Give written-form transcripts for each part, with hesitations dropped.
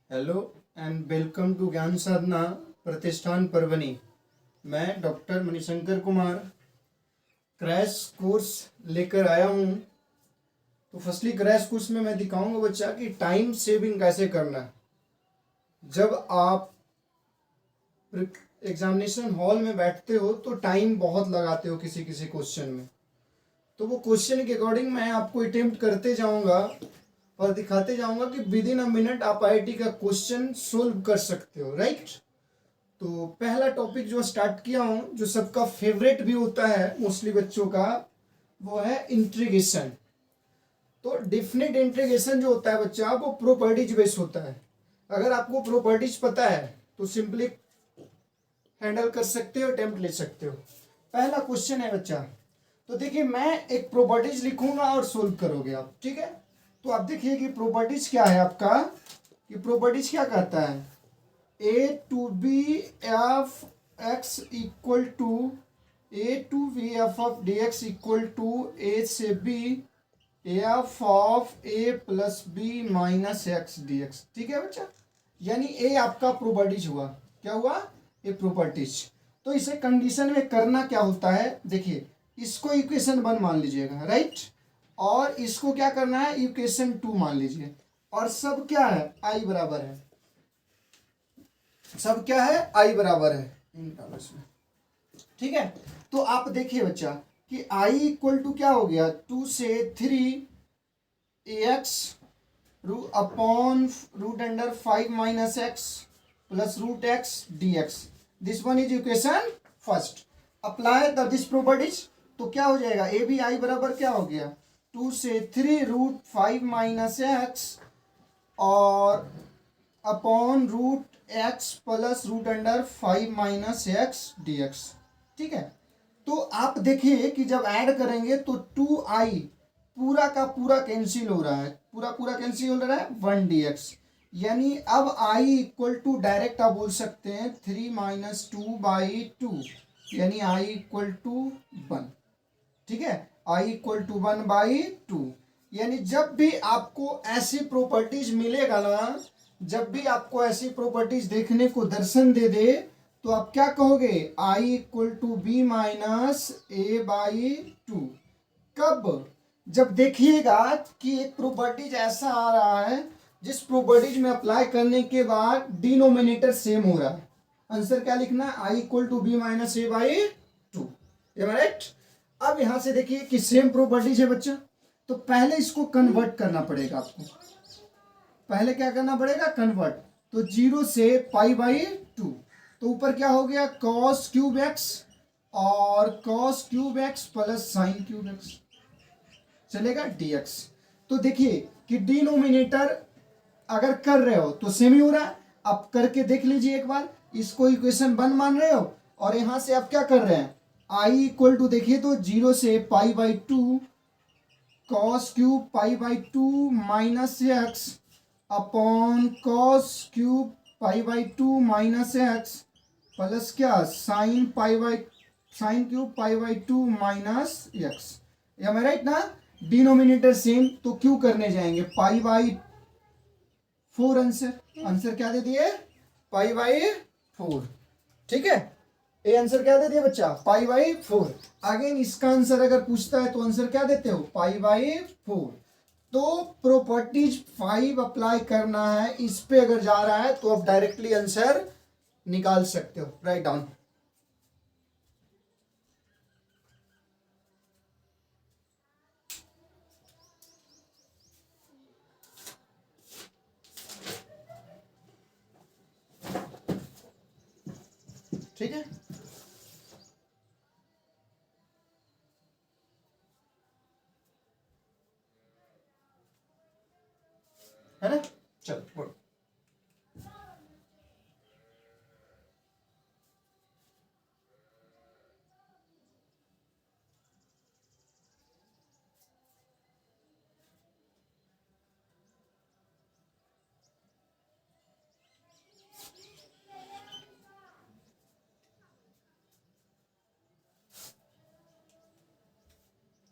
Hello and welcome to ज्ञान साधना प्रतिष्ठान परभनी। मैं doctor Manishankar Kumar crash course लेकर आया हूँ। तो फर्स्टली क्रैश कोर्स में मैं दिखाऊंगा बच्चा कि टाइम सेविंग कैसे करना है। जब आप एग्जामिनेशन हॉल में बैठते हो तो टाइम बहुत लगाते हो किसी किसी क्वेश्चन में। तो वो क्वेश्चन के अकॉर्डिंग मैं आपको अटेम्प्ट करते जाऊंगा और दिखाते जाऊंगा कि विद इन अ मिनट आप आईआईटी का क्वेश्चन सोल्व कर सकते हो, राइट। तो पहला टॉपिक जो स्टार्ट किया हूँ, जो सबका फेवरेट भी होता है मोस्टली बच्चों का, वो है इंट्रीगेशन। तो डिफिनिट इंट्रीगेशन जो होता है बच्चा, वो प्रॉपर्टीज बेस होता है। अगर आपको प्रॉपर्टीज पता है तो सिंपली हैंडल कर सकते हो, अटेम्प्ट ले सकते हो। पहला क्वेश्चन है बच्चा, तो देखिए मैं एक प्रॉपर्टीज लिखूंगा और सोल्व करोगे आप, ठीक है। तो आप देखिए कि प्रॉपर्टीज क्या है आपका, कि प्रॉपर्टीज क्या कहता है, a to b f x equal to a to b f of d x equal to a से b f of a plus b minus x d x, ठीक है बच्चा। यानी ए आपका प्रॉपर्टीज हुआ, क्या हुआ, ए प्रॉपर्टीज। तो इसे कंडीशन में करना क्या होता है, देखिए इसको इक्वेशन 1 मान लीजिएगा, राइट। और इसको क्या करना है, इक्वेशन 2 मान लीजिए। और सब क्या है, आई बराबर है, सब क्या है, आई बराबर है इसमें, ठीक है। तो आप देखिए बच्चा कि आई इक्वल टू क्या हो गया, 2 से 3 x upon root under 5 minus x plus root x d x. This one is equation first. Apply the this properties, तो क्या हो जाएगा, ए बी आई बराबर क्या हो गया, 2 से 3 रूट 5 माइनस एक्स और upon root x plus root under 5 minus x d x, ठीक है। तो आप देखिए कि जब ऐड करेंगे तो 2i पूरा का पूरा कैंसिल हो रहा है, पूरा पूरा कैंसिल हो रहा है, 1 dx। यानी अब i इक्वल टू डायरेक्ट आप बोल सकते हैं 3 माइनस 2/2, यानी i इक्वल टू 1, ठीक है। i equal to 1/2। यानी जब भी आपको ऐसी प्रॉपर्टीज मिलेगा ना, जब भी आपको ऐसी प्रॉपर्टीज देखने को दर्शन दे दे, तो आप क्या कहोगे, i equal to b minus a/2। कब, जब देखिएगा कि एक प्रॉपर्टीज ऐसा आ रहा है जिस प्रॉपर्टीज में अप्लाई करने के बाद डिनोमिनेटर सेम हो रहा है। आंसर क्या लिखना है, i equal to b minus a/2, right. अब यहां से देखिए कि सेम प्रॉपर्टीज है बच्चा, तो पहले इसको कन्वर्ट करना पड़ेगा आपको। पहले क्या करना पड़ेगा, कन्वर्ट। तो 0 से π/2, तो ऊपर क्या हो गया, cos क्यूब एक्स और cos cube x plus sine cube x, चलेगा dx। तो देखिए कि डिनोमिनेटर अगर कर रहे हो तो सेम ही हो रहा है। आप करके देख लीजिए एक बार, इसको इक्वेशन 1 मान रहे हो और यहां से आप क्या कर रहे हैं, i इक्वल टू देखिए तो 0 से π/2 cos cube π/2 minus x upon cos cube π/2 minus x plus क्या साइन क्यूब π/2 माइनस एक्स, ये राइट ना। डिनोमिनेटर सेम, तो क्यों करने जाएंगे, π/4 आंसर। आंसर क्या दे दिए, π/4, ठीक है। ए आंसर क्या दे दिया बच्चा, π/4। आगे इसका आंसर अगर पूछता है तो आंसर क्या देते हो, π/4। तो प्रॉपर्टीज 5 अप्लाई करना है, इस पे अगर जा रहा है तो आप डायरेक्टली आंसर निकाल सकते हो, राइट डाउन। ठीक है, है ना, चलो बोलो।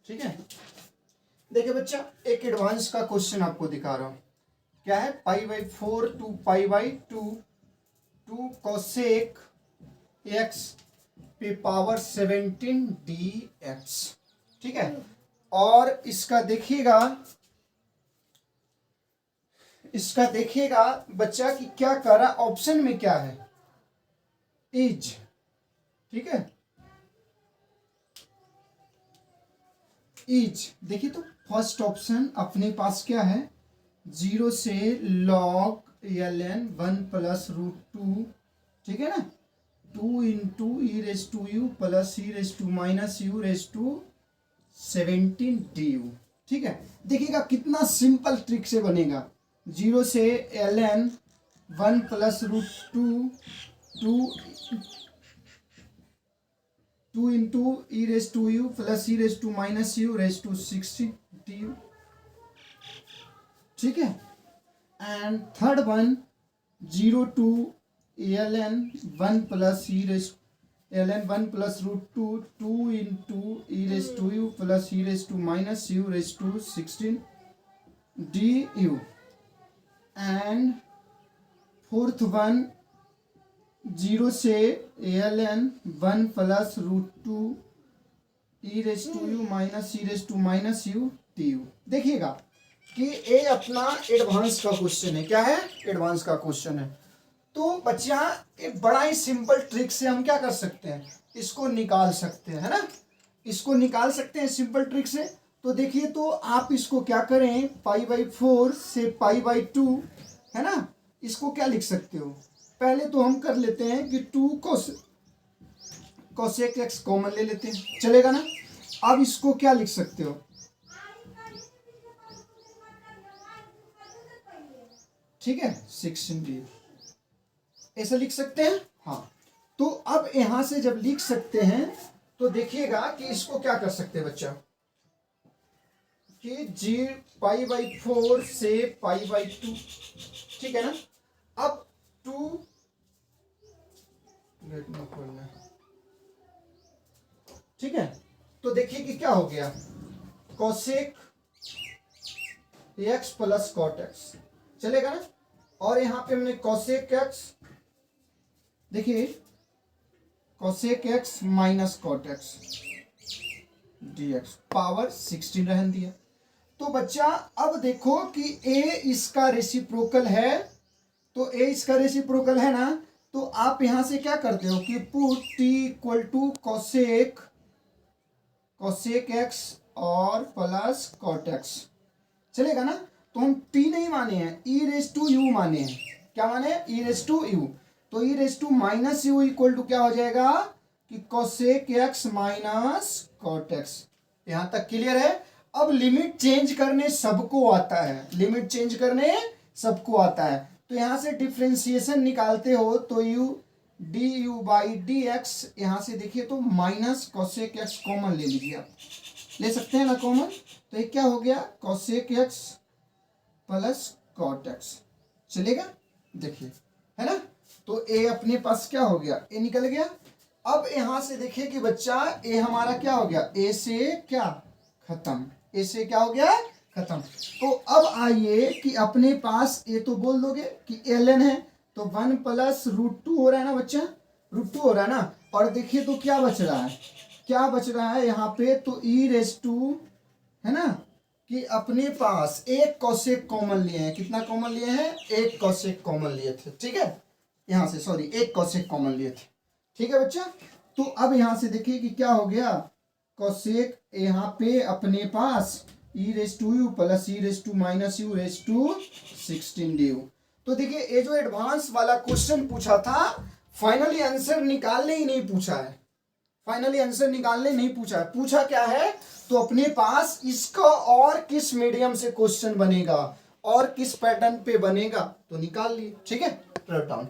ठीक है, देखिए बच्चा एक एडवांस का क्वेश्चन आपको दिखा रहा हूं क्या है, π/4 टू π/2 टू कोसेक एक्स पे पावर 17 dx। ठीक है, और इसका देखिएगा बच्चा कि क्या कर रहा, ऑप्शन में क्या है, इज। ठीक है, इज देखिए तो फर्स्ट ऑप्शन अपने पास क्या है, 0 से log ln 1 प्लस √2। ठीक है ना, 2 into e⁻u plus e⁻⁻u⁻17 du। ठीक है, देखिएगा कितना सिंपल ट्रिक से बनेगा। 0 से ln 1 plus √2 2 into e⁻u plus e⁻⁻u⁻16 du। ठीक है, and third one 0 to ln 1 plus ln 1 plus √2 2 into e⁻u plus e⁻⁻u⁻16 du। And fourth one 0 से ln 1 प्लस √2 e⁻⁻u du। देखिएगा कि ये अपना एडवांस का क्वेश्चन है। क्या है, एडवांस का क्वेश्चन है। तो बच्चा एक बड़ा ही सिंपल ट्रिक से हम क्या कर सकते हैं, इसको निकाल सकते हैं, है ना, इसको निकाल सकते हैं सिंपल ट्रिक से। तो देखिए तो आप इसको क्या करें, π/4 से π/2, है ना, इसको क्या लिख सकते हो, पहले तो हम कर लेते हैं कि 2 कोसेक एक्स कॉमन ले लेते हैं, चलेगा ना। अब इसको क्या लिख सकते हो, ठीक है, 16 ऐसा लिख सकते हैं। हाँ, तो अब यहां से जब लिख सकते हैं तो देखिएगा कि इसको क्या कर सकते हैं बच्चा, कि π/4 से π/2। ठीक है ना, अब 2 खोलना, ठीक है, तो देखिए कि क्या हो गया, cosec x plus cot x, चलेगा ना। और यहां पे हमने कोसेक एक्स, देखिए cosec x minus cot x dx power 16 रहन दिया। तो बच्चा अब देखो कि a इसका रेसिप्रोकल है, तो a इसका रेसिप्रोकल है ना, तो आप यहां से क्या करते हो कि put t equal to cosec x और प्लस कॉट एक्स, चलेगा ना। तो हम t नहीं माने हैं, e⁻u माने हैं। क्या माने, e⁻u। तो e⁻−u इक्वल टू क्या हो जाएगा कि cosec x minus cot x. यहां तक क्लियर है। अब लिमिट चेंज करने सबको आता है, लिमिट चेंज करने सबको आता है। तो यहां से डिफ्रेंसिएशन निकालते हो तो du/dx, यहां से देखिए तो माइनस कोसेक एक्स कॉमन ले लीजिए, आप ले सकते हैं ना कॉमन। तो ये क्या हो गया, cosec x plus cot x, चलेगा, देखिए, है ना। तो ए अपने पास क्या हो गया, ए निकल गया। अब यहां से देखिए कि बच्चा ए हमारा क्या हो गया, ए से क्या खत्म, ए से क्या हो गया खत्म। तो अब आइए कि अपने पास ए तो बोल दोगे कि ln है, तो 1 प्लस √2 हो रहा है ना बच्चा, √2 हो रहा है ना। और देखिए तो क्या बच रहा है, क्या बच रहा है यहाँ पे, तो e⁻, है ना, कि अपने पास एक कोसेक कॉमन लिए हैं। कितना कॉमन लिए हैं, एक कोसेक कॉमन लिए थे। ठीक है, यहां से सॉरी एक कोसेक कॉमन लिए थे। ठीक है बच्चा, तो अब यहां से देखिए कि क्या हो गया, कोसेक यहाँ पे अपने पास e⁻u प्लस e⁻−u⁻16 du। तो देखिए ये जो एडवांस वाला क्वेश्चन पूछा था, फाइनली आंसर निकालने ही नहीं पूछा है, फाइनली आंसर निकालने नहीं पूछा है। पूछा क्या है, तो अपने पास इसका और किस मीडियम से क्वेश्चन बनेगा और किस पैटर्न पे बनेगा तो निकाल लिए। ठीक है, राइट डाउन।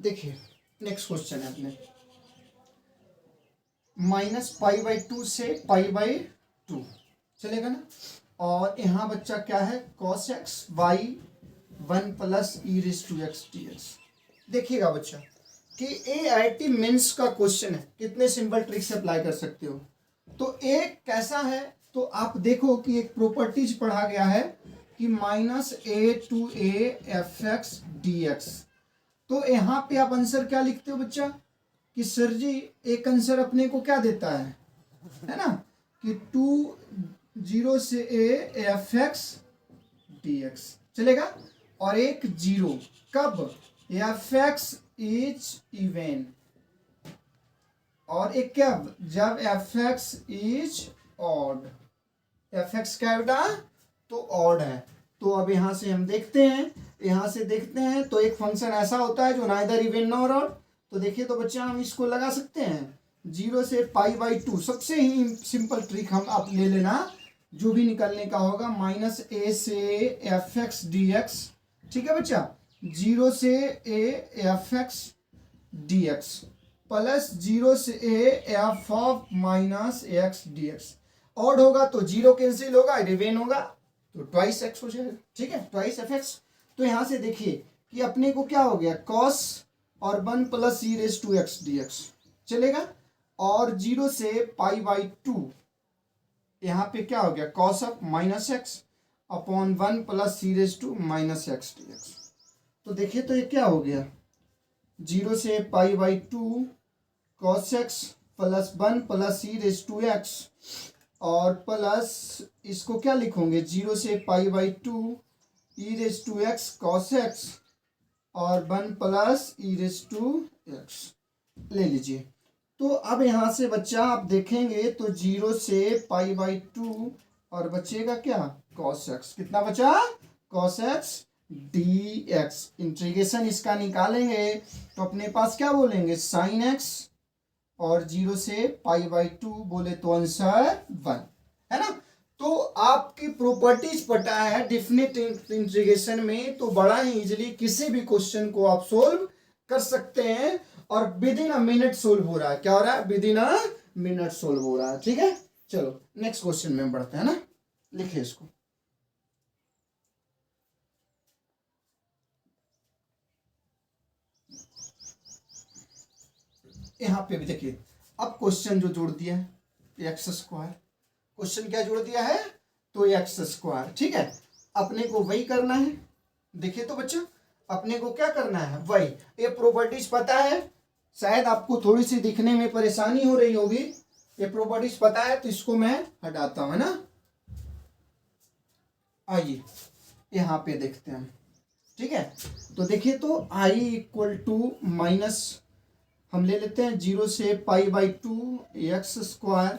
देखिए नेक्स्ट क्वेश्चन है अपने -π/2 से π/2 चलेगा ना। और यहाँ बच्चा क्या है cos x by 1 plus e⁻x देखिएगा बच्चा कि AIT मेंस का क्वेश्चन है, कितने सिंपल ट्रिक से अप्लाई कर सकते हो। तो एक कैसा है, तो आप देखो कि एक प्रॉपर्टीज पढ़ा गया है कि -a/a(f(x)dx। तो यहाँ पे आप आंसर क्या लिखते हो बच्चा कि सर जी एक आंसर अपने को क्या देता है ना कि 0 से a f(x)dx चलेगा, और एक 0 कब f(x) इज इवन, और एक क्या जब f(x) इज ऑड। f(x) क्या बेटा तो ऑड है। तो अब यहां से हम देखते हैं, तो एक फंक्शन ऐसा होता है जो नाइदर इवन नॉर ऑड। तो देखिए तो बच्चा हम इसको लगा सकते हैं 0 से π/2, सबसे ही सिंपल ट्रिक हम आप ले लेना जो भी निकलने का होगा -a से f(x)dx। ठीक है बच्चा, 0 से a f(x)dx प्लस 0 से a f(-x)dx। ऑड होगा तो 0 कैंसिल होगा, इवन होगा तो ट्वाइस x हो जाएगा। ठीक है, ट्वाइस f(x). तो यहां से देखिए कि अपने को क्या हो गया cos और 1 प्लस e⁻x चलेगा, और 0 से π/2 यहाँ पे क्या हो गया cos of -x upon 1 plus e⁻x। तो देखिए तो ये क्या हो गया 0 से π/2 cos x plus 1 plus e⁻x, और प्लस इसको क्या लिखोगे 0 से π/2 e⁻x cos x और 1 प्लस e⁻x ले लीजिए। तो अब यहां से बच्चा आप देखेंगे तो 0 से π/2 और बचेगा क्या cos x, कितना बचा cos x dx। इंटीग्रेशन इसका निकालेंगे तो अपने पास क्या बोलेंगे sin x, और 0 से π/2 बोले तो आंसर 1 है ना। तो आपकी प्रॉपर्टीज पता है डेफिनेट इंटीग्रेशन में, तो बड़ा ही इजीली किसी भी क्वेश्चन को आप सोल्व कर सकते हैं, और with in a minute solve हो रहा है। क्या हो रहा है with in a minute solve हो रहा है। ठीक है, चलो नेक्स्ट क्वेश्चन में बढ़ते हैं ना, लिखिए इसको। यहां पे भी देखिए अब क्वेश्चन जो जोड़ दिया है x², क्वेश्चन क्या जोड़ दिया है तो x²। ठीक है, अपने को वही करना है। देखिए तो बच्चा अपने को क्या करना है वही, ये प्रॉपर्टीज पता है, शायद आपको थोड़ी सी दिखने में परेशानी हो रही होगी, ये प्रॉपर्टीज पता है तो इसको मैं हटाता हूं ना। आइए यहां पे देखते हैं। ठीक है, तो देखिए तो i इक्वल टू माइनस हम ले लेते हैं 0 से π/2 x²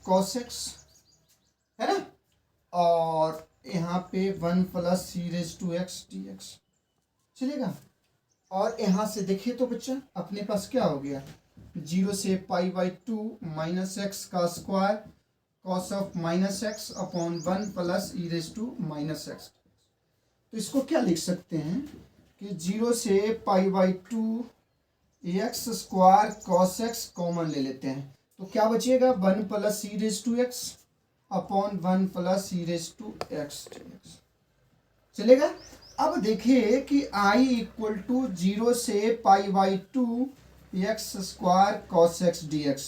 cos x है ना, और यहाँ पे 1 प्लस e⁻x dx चलेगा। और यहाँ से देखिए तो बच्चा अपने पास क्या हो गया 0 से π/2 -x का square cos of -x upon 1 plus e⁻x। तो इसको क्या लिख सकते हैं कि 0 से π/2 x² cos x कॉमन ले लेते हैं, तो क्या बचेगा 1 plus e⁻x upon 1 plus e⁻x चलेगा। अब देखिए कि i इक्वल टू 0 से π/2 x² cos x dx।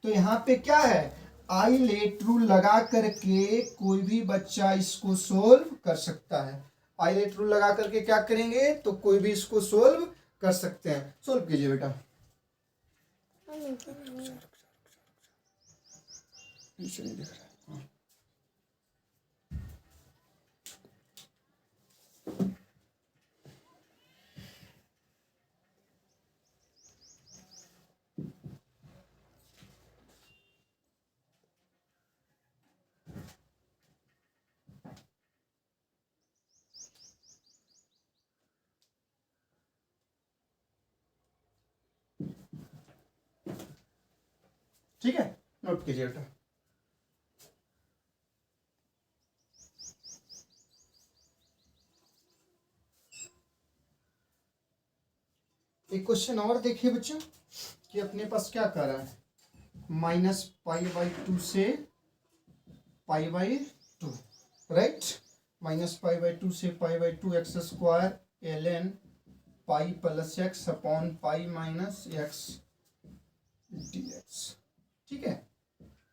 तो यहाँ पे क्या है आई लेट रूल लगा करके कोई भी बच्चा इसको सोल्व कर सकता है। आई लेट रूल लगा करके क्या करेंगे तो कोई भी इसको सोल्व कर सकते हैं। सोल्व कीजिए बेटा। नीचे नहीं दिख रहा है। ठीक है, नोट कीजिए बेटा। एक क्वेश्चन और देखिए बच्चों कि अपने पास क्या कर रहा है, -π/2 से π/2, राइट। -π/2 से π/2 x square ln pi plus x upon pi minus x dx। ठीक है,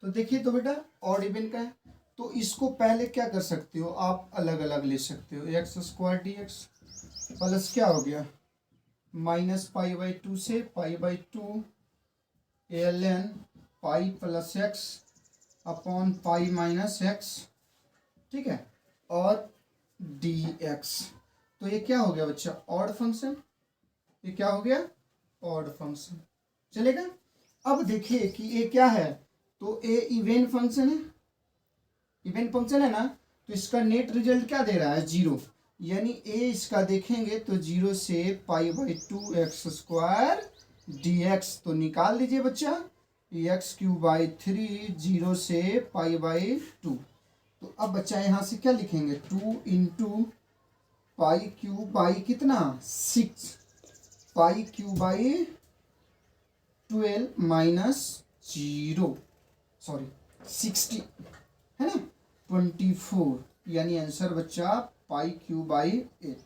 तो देखिए तो बेटा ऑड इवन का है, तो इसको पहले क्या कर सकते हो आप, अलग अलग ले सकते हो। एक्स स्क्वायर dx प्लस क्या हो गया, -π/2 से π/2 ln pi plus x upon pi minus x, ठीक है, और dx। तो ये क्या हो गया बच्चा, ऑड फंक्शन। ये क्या हो गया, ऑड फंक्शन, चलेगा। अब देखिए कि ये क्या है, तो ये इवन फंक्शन है, इवन फंक्शन है ना, तो इसका नेट रिजल्ट क्या दे रहा है, 0। यानी ए इसका देखेंगे तो 0 से π/2 एक्स स्क्वायर dx, तो निकाल लीजिए बच्चा, x³ 0 से π/2। तो अब बच्चा यहाँ से क्या लिखेंगे, 2 × π³ कितना 6, π³ 12 माइनस 0 सॉरी 60 है ना 24, यानी आंसर बच्चा π³/8।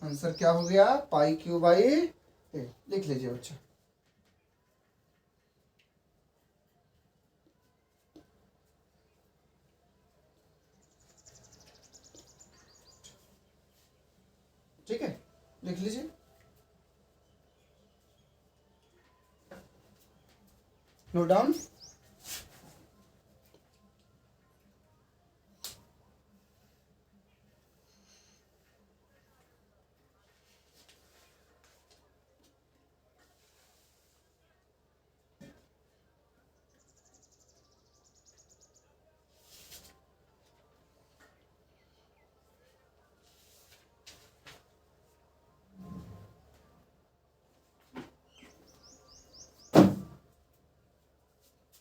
आंसर क्या हो गया, π³/8। लिख लीजिए बच्चा। ठीक है, लिख लीजिए, नोट डाउन।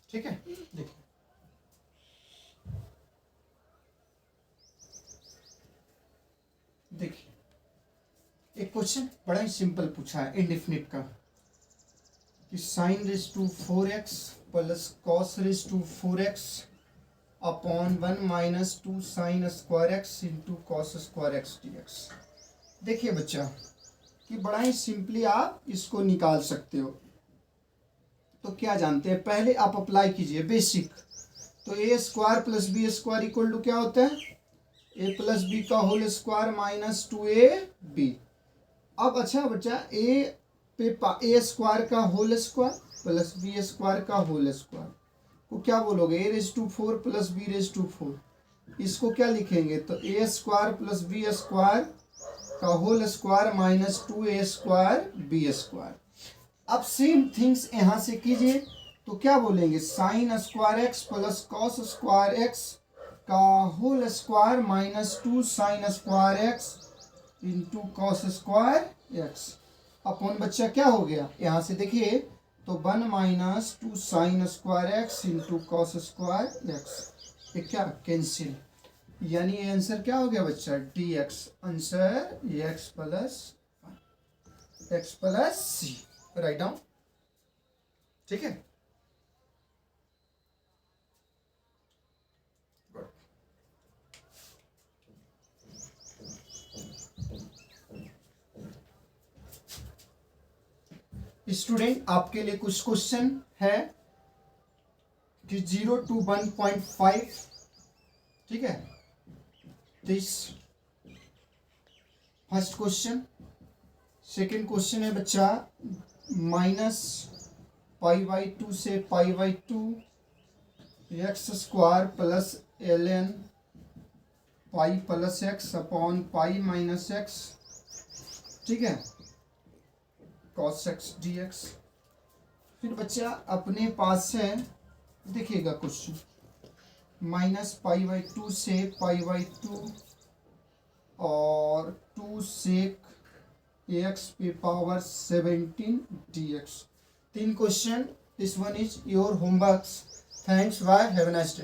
ठीक है, देखिए देखिए एक क्वेश्चन बड़ा ही सिंपल पूछा है इंडेफिनिट का, कि sin⁴x plus cos⁴x upon 1 minus 2 sin² x into cos² x dx। देखिए बच्चा कि बड़ा ही सिंपली आप इसको निकाल सकते हो। तो क्या जानते हैं, पहले आप अप्लाई कीजिए बेसिक। तो a² plus b² equal to क्या होता है, a प्लस बी का होल स्क्वायर माइनस 2ab। अब अच्छा बच्चा a पे a² का होल स्क्वायर प्लस b² का होल स्क्वायर को क्या बोलोगे, a⁴ प्लस b⁴। इसको क्या लिखेंगे, तो a² प्लस b² का whole square minus 2a² b²। अब सेम थिंग्स यहाँ से कीजिए, तो क्या बोलेंगे, sin² प्लस cos² का whole square minus 2 sin² into cos² upon बच्चा क्या हो गया, यहाँ से देखिए तो 1 माइनस 2 sin² इंटू cos²। ये क्या कैंसिल, यानी आंसर क्या हो गया बच्चा, dx। Answer x plus c, write down. ठीक है, स्टूडेंट आपके लिए कुछ क्वेश्चन है कि 0 to 1.5। ठीक है, this first question. Second question है बच्चा -π/2 से π/2 x² plus ln pi plus x upon pi minus x, ठीक है, cos x dx। फिर बच्चा अपने पास है, देखिएगा क्वेश्चन, -π/2 से π/2 और 2 sec x⁻17 dx। 3 question, this one is your homework. Thanks, bye, have a nice day.